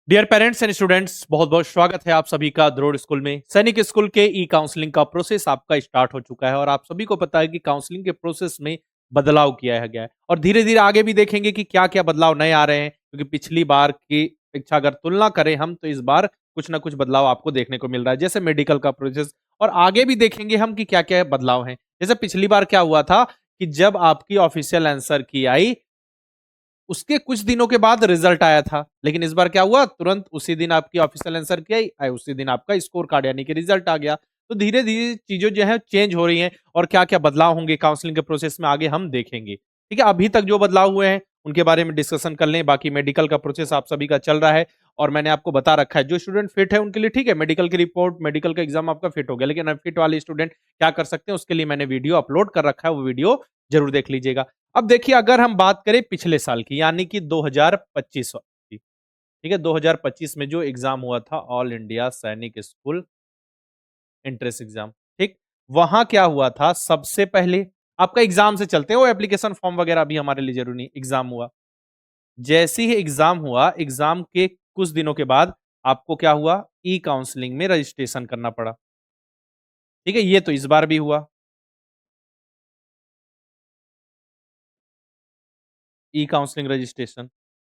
Dear parents and students, बहुत बहुत स्वागत है आप सभी का द्रोड़ स्कूल में। सैनिक स्कूल के ई काउंसलिंग का प्रोसेस आपका स्टार्ट हो चुका है और आप सभी को पता है कि काउंसलिंग के प्रोसेस में बदलाव किया गया है और धीरे धीरे आगे भी देखेंगे कि क्या क्या बदलाव नए आ रहे हैं, क्योंकि पिछली बार की अपेक्षा अगर तुलना करें हम तो इस बार कुछ ना कुछ बदलाव आपको देखने को मिल रहा है, जैसे मेडिकल का प्रोसेस। और आगे भी देखेंगे हम कि क्या क्या बदलाव हैं। जैसे पिछली बार क्या हुआ था कि जब आपकी ऑफिशियल आंसर की आई, उसके कुछ दिनों के बाद रिजल्ट आया था, लेकिन इस बार क्या हुआ, तुरंत उसी दिन आपकी ऑफिशियल आंसर की आई, उसी दिन आपका स्कोर कार्ड यानी कि रिजल्ट आ गया। तो धीरे धीरे चीजें जो है चेंज हो रही हैं और क्या क्या बदलाव होंगे काउंसलिंग के प्रोसेस में आगे हम देखेंगे। ठीक है, अभी तक जो बदलाव हुए हैं उनके बारे में डिस्कशन कर लें। बाकी मेडिकल का प्रोसेस आप सभी का चल रहा है और मैंने आपको बता रखा है जो स्टूडेंट फिट है उनके लिए ठीक है, मेडिकल की रिपोर्ट मेडिकल का एग्जाम आपका फिट हो गया, लेकिन अनफिट वाले स्टूडेंट क्या कर सकते हैं उसके लिए मैंने वीडियो अपलोड कर रखा है, वो वीडियो जरूर देख लीजिएगा। अब देखिए, अगर हम बात करें पिछले साल की यानी कि 2025 की, ठीक है, 2025 में जो एग्जाम हुआ था all India Sainik school entrance exam, ठीक, वहां क्या हुआ था, सबसे पहले आपका एग्जाम से चलते हैं, वो एप्लीकेशन फॉर्म वगैरह भी हमारे लिए जरूरी नहीं, एग्जाम हुआ। जैसे ही एग्जाम हुआ, एग्जाम के कुछ दिनों के बाद आपको क्या हुआ, ई काउंसलिंग में रजिस्ट्रेशन करना पड़ा। ठीक है, ये तो इस बार भी हुआ, ई काउंसलिंग रजिस्ट्रेशन।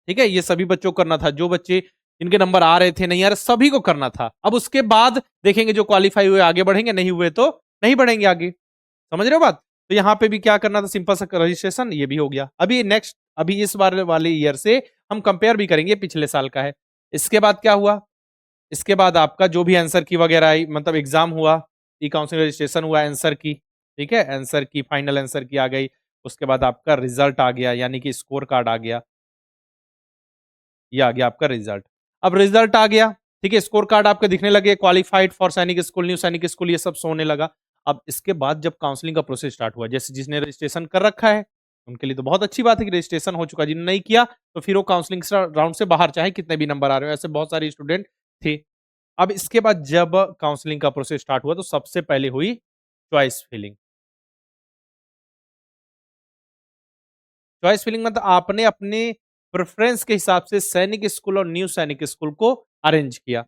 ठीक है, ये सभी बच्चों को करना था, जो बच्चे इनके नंबर आ रहे थे नहीं आ रहे सभी को करना था। अब उसके बाद देखेंगे जो क्वालिफाई हुए आगे बढ़ेंगे, नहीं हुए तो नहीं बढ़ेंगे आगे। समझ रहे हो बात? तो यहाँ पे भी क्या करना था, सिंपल सा रजिस्ट्रेशन, ये भी हो गया। अभी नेक्स्ट, अभी इस बार वाले ईयर से हम कंपेयर भी करेंगे, पिछले साल का है। इसके बाद क्या हुआ, इसके बाद आपका जो भी आंसर की वगैरह आई, मतलब एग्जाम हुआ, ई काउंसलिंग रजिस्ट्रेशन हुआ, आंसर की, ठीक है, आंसर की फाइनल आंसर की आ गई। उसके बाद आपका रिजल्ट आ गया यानी कि स्कोर कार्ड आ गया, ये आ गया आपका रिजल्ट। अब रिजल्ट आ गया, ठीक है, स्कोर कार्ड आपके दिखने लगे, क्वालिफाइड फॉर सैनिक स्कूल, न्यू सैनिक स्कूल, ये सब सोने लगा। अब इसके बाद जब काउंसलिंग का प्रोसेस स्टार्ट हुआ, जैसे जिसने रजिस्ट्रेशन कर रखा है उनके लिए तो बहुत अच्छी बात है कि रजिस्ट्रेशन हो चुका है, जिन्होंने नहीं किया तो फिर वो काउंसलिंग राउंड से बाहर, चाहे कितने भी नंबर आ रहे हो, ऐसे बहुत सारे स्टूडेंट थे। अब इसके बाद जब काउंसलिंग का प्रोसेस स्टार्ट हुआ तो सबसे पहले हुई चॉइस फिलिंग। चॉइस फिलिंग मतलब आपने अपने प्रेफरेंस के हिसाब से सैनिक स्कूल और न्यू सैनिक स्कूल को अरेंज किया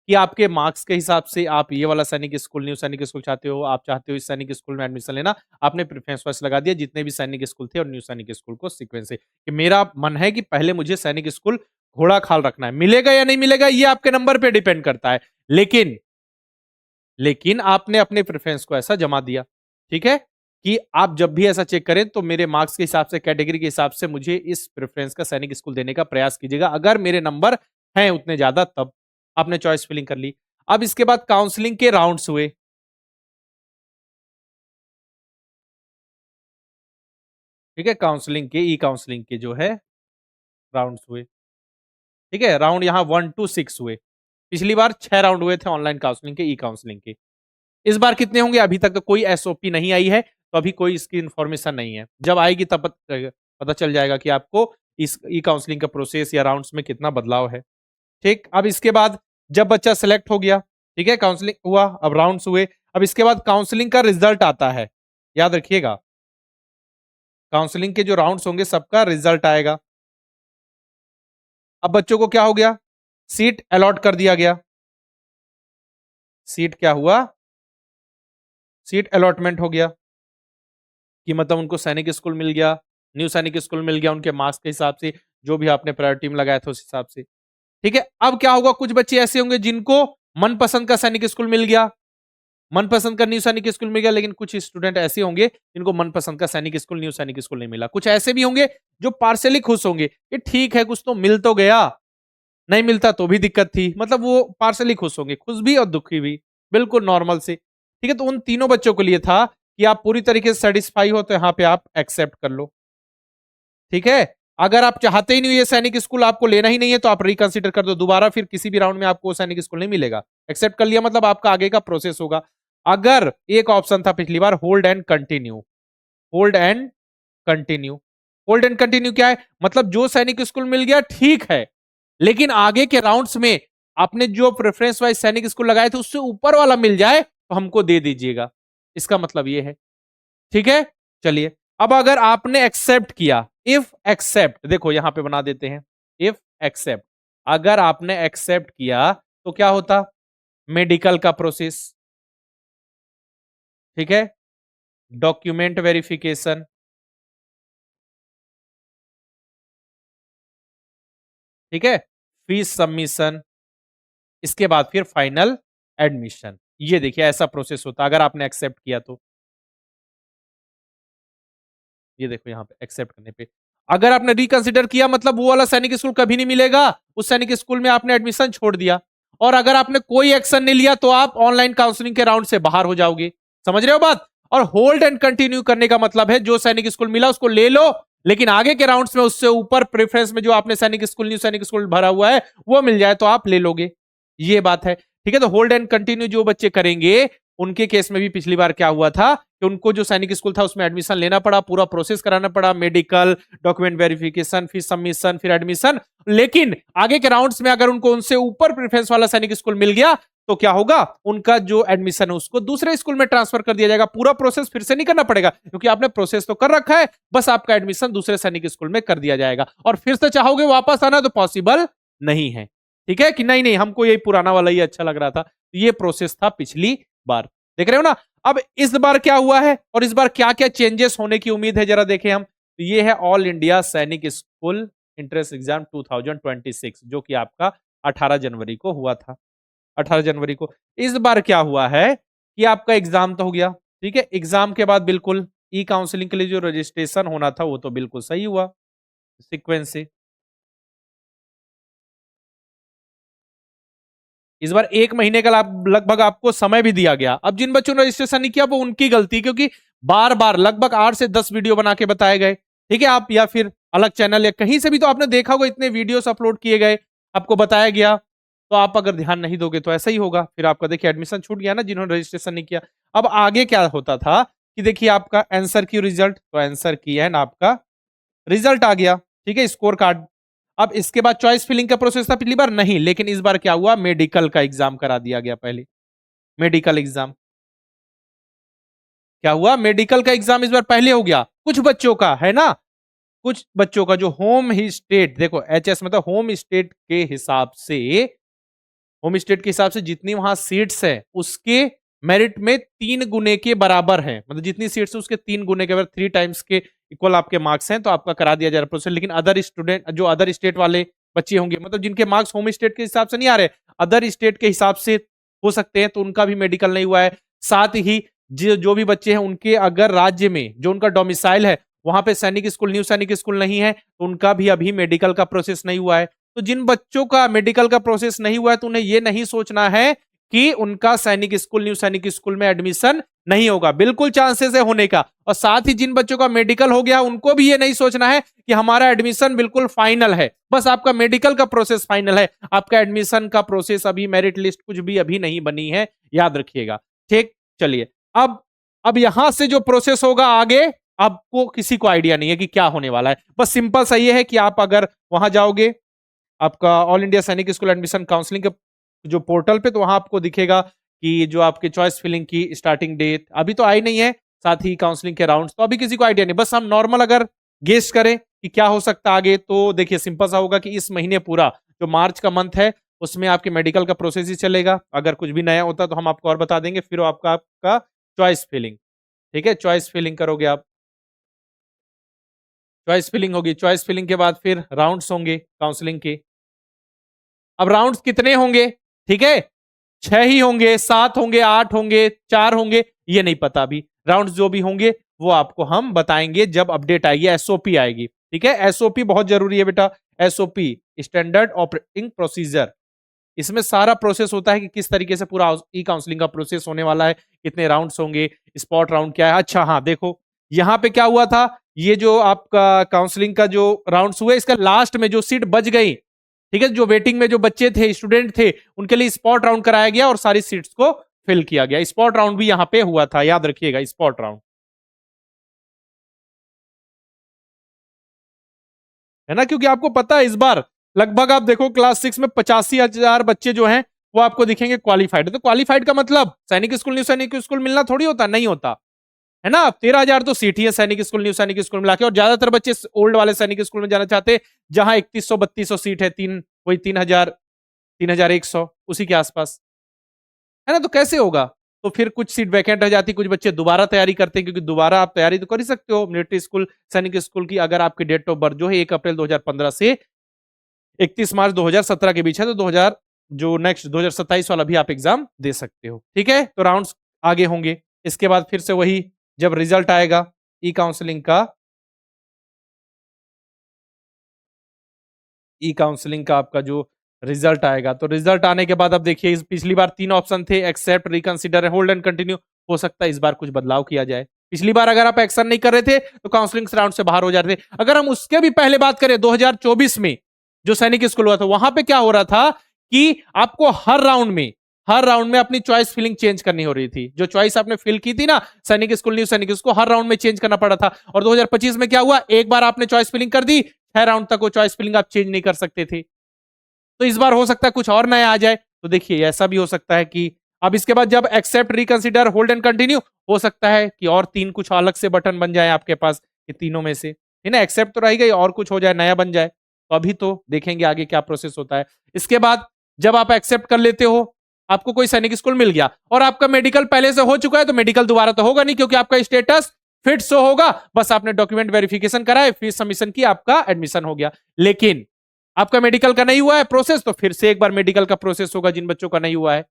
कि आपके मार्क्स के हिसाब से आप ये वाला सैनिक स्कूल, न्यू सैनिक स्कूल चाहते हो, आप चाहते हो इस सैनिक स्कूल में एडमिशन लेना। आपने प्रेफरेंस वाइस लगा दिया जितने भी सैनिक स्कूल थे और न्यू सैनिक स्कूल को सीक्वेंस से कि मेरा मन है कि पहले मुझे सैनिक स्कूल घोड़ा खाल रखना है, मिलेगा या नहीं मिलेगा ये आपके नंबर पे डिपेंड करता है। लेकिन लेकिन आपने अपने प्रेफरेंस को ऐसा जमा दिया, ठीक है, कि आप जब भी ऐसा चेक करें तो मेरे मार्क्स के हिसाब से, कैटेगरी के हिसाब से मुझे इस प्रेफरेंस का सैनिक स्कूल देने का प्रयास कीजिएगा, अगर मेरे नंबर हैं उतने ज्यादा तब। आपने चॉइस फिलिंग कर ली। अब इसके बाद काउंसलिंग के राउंड्स हुए, ठीक है, काउंसलिंग के, ई काउंसलिंग के जो है राउंड्स हुए, ठीक है, राउंड यहाँ 1 to 6 हुए। पिछली बार 6 राउंड हुए थे ऑनलाइन काउंसलिंग के, ई काउंसलिंग के। इस बार कितने होंगे, अभी तक तो कोई एसओपी नहीं आई है, तो अभी कोई इसकी इंफॉर्मेशन नहीं है। जब आएगी तब पता चल जाएगा कि आपको इस ई काउंसलिंग का प्रोसेस या राउंड्स में कितना बदलाव है। ठीक, अब इसके बाद जब बच्चा सेलेक्ट हो गया, ठीक है, काउंसलिंग हुआ, अब राउंड्स हुए, अब इसके बाद काउंसलिंग का रिजल्ट आता है। याद रखिएगा, काउंसलिंग के जो राउंड्स होंगे सबका रिजल्ट आएगा। अब बच्चों को क्या हो गया, सीट अलॉट कर दिया गया। सीट क्या हुआ, सीट अलॉटमेंट हो गया कि मतलब उनको सैनिक स्कूल मिल गया, न्यू सैनिक स्कूल मिल गया, उनके मार्क्स के हिसाब से, जो भी आपने प्रायोरिटी में लगाया था उस हिसाब से। ठीक है, अब क्या होगा, कुछ बच्चे ऐसे होंगे जिनको मनपसंद का सैनिक स्कूल मिल गया, मनपसंद का न्यू सैनिक स्कूल मिल गया, लेकिन कुछ स्टूडेंट ऐसे होंगे जिनको मनपसंद का सैनिक स्कूल, न्यू सैनिक स्कूल नहीं मिला। कुछ ऐसे भी होंगे जो पार्सली खुश होंगे कि ठीक है कुछ तो मिल तो गया, नहीं मिलता तो भी दिक्कत थी, मतलब वो पार्सली खुश होंगे, खुश भी और दुखी भी, बिल्कुल नॉर्मल से। ठीक है, तो उन तीनों बच्चों के लिए था कि आप पूरी तरीके से सेटिस्फाई हो तो यहाँ पे आप एक्सेप्ट कर लो। ठीक है, अगर आप चाहते ही नहीं ये सैनिक स्कूल आपको लेना ही नहीं है तो आप रिकंसिडर कर दो, दोबारा फिर किसी भी राउंड में आपको सैनिक स्कूल नहीं मिलेगा। एक्सेप्ट कर लिया मतलब आपका आगे का प्रोसेस होगा। अगर एक ऑप्शन था पिछली बार, hold and continue, hold and continue. Hold and continue क्या है, मतलब जो सैनिक स्कूल मिल गया ठीक है, लेकिन आगे के राउंड्स में आपने जो प्रेफरेंस वाइज सैनिक स्कूल लगाए थे उससे ऊपर वाला मिल जाए तो हमको दे दीजिएगा, इसका मतलब ये है। ठीक है, चलिए, अब अगर आपने एक्सेप्ट किया, इफ एक्सेप्ट, देखो यहां पे बना देते हैं, इफ एक्सेप्ट, अगर आपने एक्सेप्ट किया तो क्या होता? मेडिकल का प्रोसेस, ठीक है, डॉक्यूमेंट वेरिफिकेशन, ठीक है, फीस सबमिशन, इसके बाद फिर फाइनल एडमिशन। ये देखिए ऐसा प्रोसेस होता अगर आपने एक्सेप्ट किया तो। ये देखो यहाँ पे एक्सेप्ट करने पे। अगर आपने रिकंसिडर किया मतलब वो वाला सैनिक स्कूल कभी नहीं मिलेगा, उस सैनिक स्कूल में आपने एडमिशन छोड़ दिया। और अगर आपने कोई एक्शन नहीं लिया तो आप ऑनलाइन काउंसलिंग के राउंड से बाहर हो जाओगे। समझ रहे हो बात? और होल्ड एंड कंटिन्यू करने का मतलब है जो सैनिक स्कूल मिला उसको ले लो, लेकिन आगे के राउंड्स में उससे ऊपर प्रेफरेंस में जो आपने सैनिक स्कूल न्यू सैनिक स्कूल भरा हुआ है वो मिल जाए तो आप ले लोगे। ये बात है, ठीक है। तो होल्ड एंड कंटिन्यू जो बच्चे करेंगे उनके केस में भी पिछली बार क्या हुआ था कि उनको जो सैनिक स्कूल था उसमें एडमिशन लेना पड़ा, पूरा प्रोसेस कराना पड़ा, medical, document verification, fees submission, फिर एडमिशन। लेकिन आगे के राउंड्स में अगर उनको उनसे ऊपर प्रेफरेंस वाला सैनिक स्कूल मिल गया तो क्या होगा? उनका जो एडमिशन है उसको दूसरे स्कूल में ट्रांसफर कर दिया जाएगा। पूरा प्रोसेस फिर से नहीं करना पड़ेगा क्योंकि आपने प्रोसेस तो कर रखा है, बस आपका एडमिशन दूसरे सैनिक स्कूल में कर दिया जाएगा। और फिर से चाहोगे वापस आना तो पॉसिबल नहीं है, ठीक है कि नहीं? नहीं, हमको यही पुराना वाला ही अच्छा लग रहा था। ये प्रोसेस था पिछली बार, देख रहे हो ना? अब इस बार क्या हुआ है और इस बार क्या क्या चेंजेस होने की उम्मीद है जरा देखें हम। तो ये है all India Sainik school entrance exam 2026 जो कि आपका 18 जनवरी को हुआ था। 18 जनवरी को। इस बार क्या हुआ है कि आपका एग्जाम तो हो गया, ठीक है। एग्जाम के बाद बिल्कुल ई काउंसलिंग के लिए जो रजिस्ट्रेशन होना था वो तो बिल्कुल सही हुआ सीक्वेंस से। इस बार 1 महीने का लगभग आपको समय भी दिया गया। अब जिन बच्चों ने रजिस्ट्रेशन नहीं किया वो उनकी गलती, क्योंकि बार-बार लगभग 8 से 10 वीडियो बना के बताए गए। ठीक है? आप या फिर अलग चैनल या कहीं से भी तो आपने देखा होगा, इतने वीडियोस अपलोड किए गए, आपको बताया गया। तो आप अगर ध्यान नहीं दोगे तो ऐसा ही होगा। फिर आपका देखिए एडमिशन छूट गया ना जिन्होंने रजिस्ट्रेशन नहीं किया। अब आगे क्या होता था कि देखिए आपका आंसर की रिजल्ट, तो आंसर की है ना आपका रिजल्ट आ गया, ठीक है? Score card. अब इसके बाद चॉइस फिलिंग का प्रोसेस था पिछली बार नहीं, लेकिन इस बार क्या हुआ, मेडिकल का एग्जाम करा दिया गया पहले। मेडिकल एग्जाम क्या हुआ, मेडिकल का एग्जाम इस बार पहले हो गया। कुछ बच्चों का है ना, कुछ बच्चों का जो होम ही स्टेट, देखो एचएस मतलब होम स्टेट के हिसाब से, होम स्टेट के हिसाब से जितनी वहां सीट्स है उसके मेरिट में 3 गुने के बराबर है। मतलब जितनी सीट्स है उसके 3 गुने के बराबर, 3 टाइम्स के इक्वल आपके मार्क्स हैं तो आपका करा दिया जा रहा प्रोसेस। लेकिन अदर स्टूडेंट जो अदर स्टेट वाले बच्चे होंगे, मतलब जिनके मार्क्स होम स्टेट के हिसाब से नहीं आ रहे, अदर स्टेट के हिसाब से हो सकते हैं, तो उनका भी मेडिकल नहीं हुआ है। साथ ही जो भी बच्चे हैं उनके अगर राज्य में जो उनका डोमिसाइल है वहां पे सैनिक स्कूल, न्यू सैनिक स्कूल नहीं है, तो उनका भी अभी मेडिकल का प्रोसेस नहीं हुआ है। तो जिन बच्चों का मेडिकल का प्रोसेस नहीं हुआ है तो उन्हें यह नहीं सोचना है कि उनका सैनिक स्कूल, न्यू सैनिक स्कूल में एडमिशन नहीं होगा। बिल्कुल चांसेस है होने का। और साथ ही जिन बच्चों का मेडिकल हो गया उनको भी ये नहीं सोचना है कि हमारा एडमिशन बिल्कुल फाइनल है। बस आपका मेडिकल का प्रोसेस फाइनल है, आपका एडमिशन का प्रोसेस अभी, मेरिट लिस्ट कुछ भी अभी नहीं बनी है, याद रखिएगा। ठीक, चलिए अब यहां से जो प्रोसेस होगा आगे, आपको किसी को आइडिया नहीं है कि क्या होने वाला है। बस सिंपल सा ये है कि आप अगर वहां जाओगे आपका all India Sainik school admission counselling के जो पोर्टल पे, तो वहां आपको दिखेगा कि जो आपके चॉइस फिलिंग की स्टार्टिंग डेट अभी तो आई नहीं है, साथ ही काउंसलिंग के राउंड्स तो अभी किसी को आइडिया नहीं। बस हम नॉर्मल अगर गेस करें कि क्या हो सकता है आगे, तो देखिए सिंपल सा होगा कि इस महीने पूरा जो मार्च का मंथ है उसमें आपके मेडिकल का प्रोसेस ही चलेगा। अगर कुछ भी नया होता तो हम आपको और बता देंगे। फिर आपका आपका चॉइस फिलिंग, ठीक है, चॉइस फिलिंग करोगे आप, चॉइस फिलिंग होगी, चॉइस फिलिंग के बाद फिर राउंड्स होंगे काउंसलिंग के। अब राउंड्स कितने होंगे, ठीक है, 6 ही होंगे, 7 होंगे, 8 होंगे, 4 होंगे, ये नहीं पता अभी। राउंड्स जो भी होंगे वो आपको हम बताएंगे जब अपडेट आएगी, एसओपी आएगी, ठीक है। एसओपी बहुत जरूरी है बेटा। एसओपी स्टैंडर्ड ऑपरेटिंग प्रोसीजर, इसमें सारा प्रोसेस होता है कि किस तरीके से पूरा ई काउंसलिंग का प्रोसेस होने वाला है, कितने राउंड्स होंगे, स्पॉट राउंड क्या है। अच्छा हाँ, देखो यहाँ पे क्या हुआ था, ये जो आपका काउंसलिंग का जो राउंड्स हुए इसका लास्ट में जो सीट बच गई, ठीक है, जो वेटिंग में जो बच्चे थे, स्टूडेंट थे, उनके लिए स्पॉट राउंड कराया गया और सारी सीट्स को फिल किया गया। स्पॉट राउंड भी यहाँ पे हुआ था, याद रखिएगा स्पॉट राउंड, है ना। क्योंकि आपको पता है इस बार लगभग आप देखो क्लास 6 में 85,000 बच्चे जो हैं वो आपको दिखेंगे क्वालिफाइड। तो क्वालिफाइड का मतलब सैनिक स्कूल, न्यू सैनिक स्कूल मिलना थोड़ी होता, नहीं होता, है ना। 13,000 तो सीट ही है सैनिक स्कूल, न्यू सैनिक स्कूल मिला के, और ज्यादातर बच्चे ओल्ड वाले सैनिक स्कूल में जाना चाहते हैं जहां 3100-3200 सीट है, 3 वही 3000 3100 उसी के आसपास, है ना? तो कैसे होगा? तो फिर कुछ सीट वैकेंट रह जाती, कुछ बच्चे दोबारा तैयारी करते हैं, क्योंकि दोबारा आप तैयारी तो कर ही सकते हो मिलिट्री स्कूल, सैनिक स्कूल की, अगर आपकी डेट ऑफ बर्थ जो है 1 अप्रैल 2015 से 31 मार्च 2017 के बीच है, तो 2000 जो नेक्स्ट 2027 वाला भी आप एग्जाम दे सकते हो। ठीक है, तो राउंड्स आगे होंगे। इसके बाद फिर से वही, जब रिजल्ट आएगा ई काउंसलिंग का, ई काउंसलिंग का आपका जो रिजल्ट आएगा, तो रिजल्ट आने के बाद अब देखिए, पिछली बार 3 ऑप्शन थे, accept, reconsider, hold and continue. हो सकता है इस बार कुछ बदलाव किया जाए। पिछली बार अगर आप एक्शन नहीं कर रहे थे तो काउंसलिंग राउंड से बाहर हो जाते थे। अगर हम उसके भी पहले बात करें 2024 में जो सैनिक स्कूल हुआ था, वहां पे क्या हो रहा था कि आपको हर राउंड में अपनी चॉइस फिलिंग चेंज करनी हो रही थी। जो चॉइस आपने फिल की थी ना, सैनिक स्कूल, न्यू सैनिक, उसको हर राउंड में चेंज करना पड़ा था। और 2025 में क्या हुआ, एक बार आपने चॉइस फिलिंग कर दी, 6 राउंड तक वो चॉइस फिलिंग आप चेंज नहीं कर सकते थे। तो इस बार हो सकता है कुछ और नया आ जाए। तो देखिए, ऐसा भी हो सकता है कि अब इसके बाद जब accept, reconsider, hold and continue, हो सकता है कि और 3 कुछ अलग से बटन बन जाए आपके पास, ये तीनों में से, है ना? एक्सेप्ट तो रहेगा ही, और कुछ हो जाए, नया बन जाए। तो अभी तो देखेंगे आगे क्या प्रोसेस होता है। इसके बाद जब आप एक्सेप्ट कर लेते हो, आपको कोई सैनिक स्कूल मिल गया और आपका मेडिकल पहले से हो चुका है, तो मेडिकल दोबारा तो होगा नहीं, क्योंकि आपका स्टेटस फिट शो होगा। बस आपने डॉक्यूमेंट वेरिफिकेशन कराए, फीस सबमिशन की, आपका एडमिशन हो गया। लेकिन आपका मेडिकल का नहीं हुआ है प्रोसेस, तो फिर से एक बार मेडिकल का प्रोसेस होगा जिन बच्चों का नहीं हुआ है।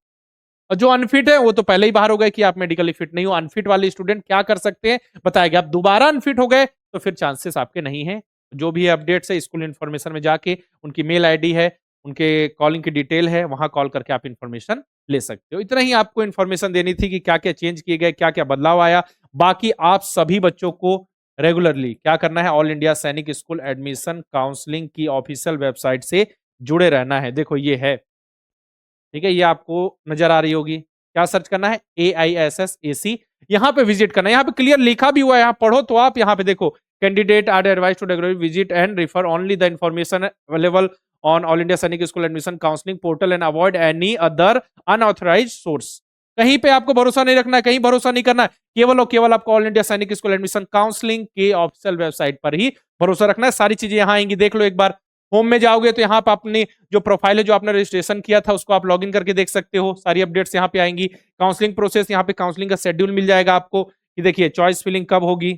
और जो अनफिट है वो तो पहले ही बाहर हो गए कि आप मेडिकली फिट नहीं हो। अनफिट वाले स्टूडेंट क्या कर सकते हैं बताएगा, आप दोबारा अनफिट हो गए तो फिर चांसेस आपके नहीं है। जो भी अपडेट्स है स्कूल इन्फॉर्मेशन में जाके, उनकी मेल आईडी है, उनके कॉलिंग की डिटेल है, वहां कॉल करके आप इन्फॉर्मेशन ले सकते हो। इतना ही आपको इन्फॉर्मेशन देनी थी कि क्या क्या चेंज किए गए, क्या क्या बदलाव आया। बाकी आप सभी बच्चों को रेगुलरली क्या करना है, all India Sainik school admission counselling की ऑफिशियल वेबसाइट से जुड़े रहना है। देखो ये है, ठीक है, ये आपको नजर आ रही होगी। क्या सर्च करना है, AISSAC, यहाँ पे विजिट करना है। यहाँ पे क्लियर लिखा भी हुआ है, यहाँ पढ़ो तो आप, यहाँ पे देखो, candidate are advise to regularly visit and refer only the information available on all India Sainik school admission counselling portal and avoid any other unauthorised source. कहीं पे आपको भरोसा नहीं रखना है, कहीं भरोसा नहीं करना है, केवल और केवल आपको all India Sainik school admission counselling के ऑफिशियल वेबसाइट पर ही भरोसा रखना है। सारी चीजें यहाँ आएंगी, देख लो एक बार। होम में जाओगे तो यहाँ पर अपनी जो प्रोफाइल है, जो आपने रजिस्ट्रेशन किया था, उसको आप लॉगिन करके देख सकते हो। सारी अपडेट्स यहाँ पे आएंगी। काउंसलिंग प्रोसेस, यहाँ पे काउंसलिंग का शेड्यूल मिल जाएगा आपको कि देखिए चॉइस फिलिंग कब होगी,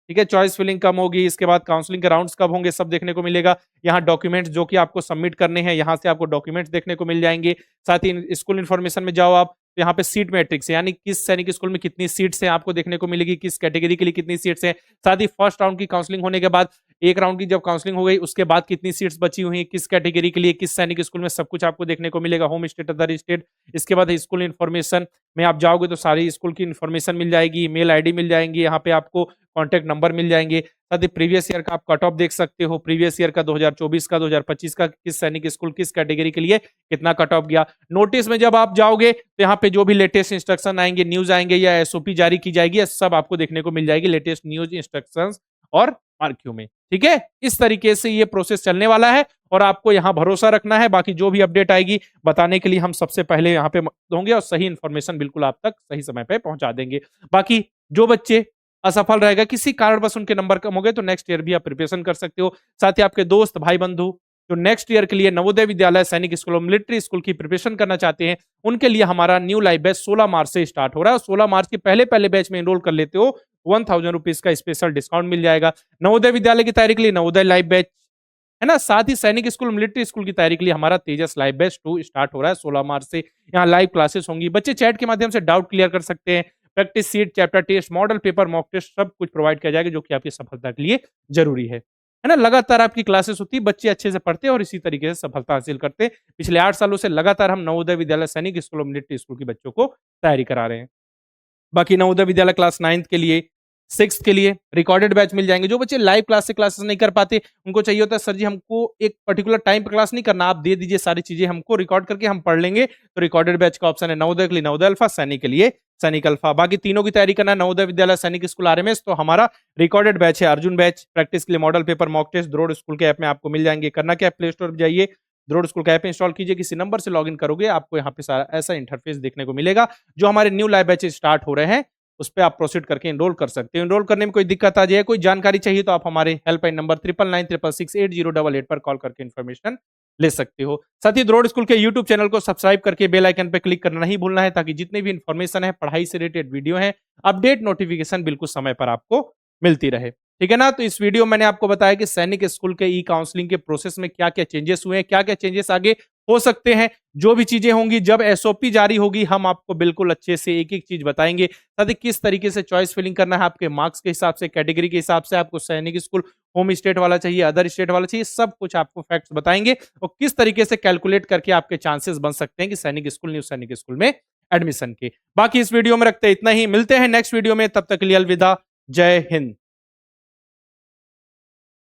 ठीक है, चॉइस फिलिंग कब होगी, इसके बाद काउंसलिंग के राउंड्स कब होंगे, सब देखने को मिलेगा। यहाँ डॉक्यूमेंट्स जो कि आपको सबमिट करने हैं, यहाँ से आपको डॉक्यूमेंट्स देखने को मिल जाएंगे। साथ ही स्कूल इन्फॉर्मेशन में जाओ आप, तो यहाँ पे सीट मैट्रिक्स यानी किस सैनिक स्कूल में कितनी सीट्स हैं आपको देखने को मिलेगी, किस कैटेगरी के लिए कितनी सीट्स हैं। साथ ही फर्स्ट राउंड की काउंसलिंग होने के बाद, एक राउंड की जब काउंसलिंग हो गई, उसके बाद कितनी सीट्स बची हुई हैं, किस कैटेगरी के लिए, किस सैनिक स्कूल में, सब कुछ आपको देखने को मिलेगा। Home state, other state. इसके बाद स्कूल इन्फॉर्मेशन में आप जाओगे तो सारी स्कूल की इन्फॉर्मेशन मिल जाएगी, मेल आईडी मिल जाएंगी, यहाँ पे आपको कॉन्टैक्ट नंबर मिल जाएंगे। साथ ही प्रीवियस ईयर का आप कट ऑफ देख सकते हो, प्रीवियस ईयर का 2024 का, 2025 का, किस सैनिक स्कूल किस कैटेगरी के लिए कितना कट ऑफ गया। नोटिस में जब आप जाओगे तो यहाँ पे जो भी लेटेस्ट इंस्ट्रक्शन आएंगे, न्यूज आएंगे या एसओपी जारी की जाएगी, सब आपको देखने को मिल जाएगी, लेटेस्ट न्यूज, इंस्ट्रक्शंस और आरक्यू में। ठीक है, इस तरीके से ये प्रोसेस चलने वाला है और आपको यहाँ भरोसा रखना है। बाकी जो भी अपडेट आएगी बताने के लिए हम सबसे पहले यहाँ पे होंगे और सही इंफॉर्मेशन बिल्कुल आप तक सही समय पे पहुंचा देंगे। बाकी जो बच्चे असफल रहेगा, किसी कारणवश उनके नंबर कम हो गए, तो नेक्स्ट ईयर भी आप प्रिपरेशन कर सकते हो। साथ ही आपके दोस्त भाई बंधु जो नेक्स्ट ईयर के लिए नवोदय विद्यालय, सैनिक स्कूल, मिलिट्री स्कूल की प्रिपरेशन करना चाहते हैं, उनके लिए हमारा न्यू लाइव बैच 16 मार्च से स्टार्ट हो रहा है। 16 मार्च के पहले पहले बैच में एनरोल कर लेते हो, 1000 रुपीज का स्पेशल डिस्काउंट मिल जाएगा। नवोदय विद्यालय की तैयारी के लिए नवोदय लाइव बैच, है ना। साथ ही सैनिक स्कूल, मिलिट्री स्कूल की तैयारी के लिए हमारा तेजस लाइव बैच 2 स्टार्ट हो रहा है 16 मार्च से। यहाँ लाइव क्लासेस होंगी, बच्चे चैट के माध्यम से डाउट क्लियर कर सकते हैं। Practice sheet, chapter test, model paper, mock test, सब कुछ प्रोवाइड किया जाएगा, जो कि आपकी सफलता के लिए जरूरी है ना। लगातार आपकी क्लासेस होती है, बच्चे अच्छे से पढ़ते हैं और इसी तरीके से सफलता हासिल करते हैं। पिछले 8 सालों से लगातार हम नवोदय विद्यालय, सैनिक स्कूल और मिलिट्री स्कूल के बच्चों को तैयारी करा रहे हैं। बाकी नवोदय विद्यालय क्लास 9th के लिए, 6th के लिए रिकॉर्डेड बैच मिल जाएंगे। जो बच्चे लाइव क्लास से क्लासेस नहीं कर पाते, उनको चाहिए होता है सर जी हमको एक पर्टिकुलर टाइम पे क्लास नहीं करना, आप दे दीजिए सारी चीजें हमको, रिकॉर्ड करके हम पढ़ लेंगे। तो रिकॉर्डेड बैच का ऑप्शन है नवोदय के लिए नवोदय अल्फा, सैनिक के लिए सैनिक अल्फा। बाकी तीनों की तैयारी करना है, नवोदय विद्यालय, सैनिक स्कूल, आरएमएस, तो हमारा रिकॉर्डेड बैच है अर्जुन बैच। प्रैक्टिस के लिए मॉडल पेपर, मॉक टेस्ट द्रोड़ स्कूल के ऐप में आपको मिल जाएंगे। करना क्या है, प्ले स्टोर पर जाइए, द्रोड़ स्कूल का ऐप इंस्टॉल कीजिए, किसी नंबर से लॉगिन करोगे, आपको यहाँ पे सारा ऐसा इंटरफेस देखने को मिलेगा। जो हमारे न्यू लाइव बैचेस स्टार्ट हो रहे हैं, उस पे आप प्रोसीड करके एनरोल कर सकते हो। एनरोल करने में कोई दिक्कत आ जाए, कोई जानकारी चाहिए, तो आप हमारे हेल्पलाइन नंबर 9996668088 पर कॉल करके इन्फॉर्मेशन ले सकते हो। साथ ही द्रोड़ स्कूल के यूट्यूब चैनल को सब्सक्राइब करके बेल आइकन पे क्लिक करना नहीं भूलना है, ताकि जितने भी इन्फॉर्मेशन है, पढ़ाई से रिलेटेड वीडियो है, अपडेट नोटिफिकेशन बिल्कुल समय पर आपको मिलती रहे। ठीक है ना? तो इस वीडियो में मैंने आपको बताया कि सैनिक स्कूल के ई काउंसलिंग के प्रोसेस में क्या-क्या चेंजेस हुए हैं, क्या-क्या चेंजेस आगे हो सकते हैं। जो भी चीजें होंगी, जब एसओपी जारी होगी, हम आपको बिल्कुल अच्छे से एक-एक चीज बताएंगे। साथ ही किस तरीके से चॉइस फिलिंग करना है, आपके मार्क्स के हिसाब से, कैटेगरी के हिसाब से, आपको सैनिक स्कूल होम स्टेट वाला चाहिए, अदर स्टेट वाला चाहिए, सब कुछ आपको फैक्ट्स बताएंगे और किस तरीके से कैलकुलेट करके आपके चांसेस बन सकते हैं कि सैनिक स्कूल, न्यू सैनिक स्कूल में एडमिशन के। बाकी इस वीडियो में रखते हैं इतना ही, मिलते हैं नेक्स्ट वीडियो में, तब तक के लिए अलविदा, जय हिंद।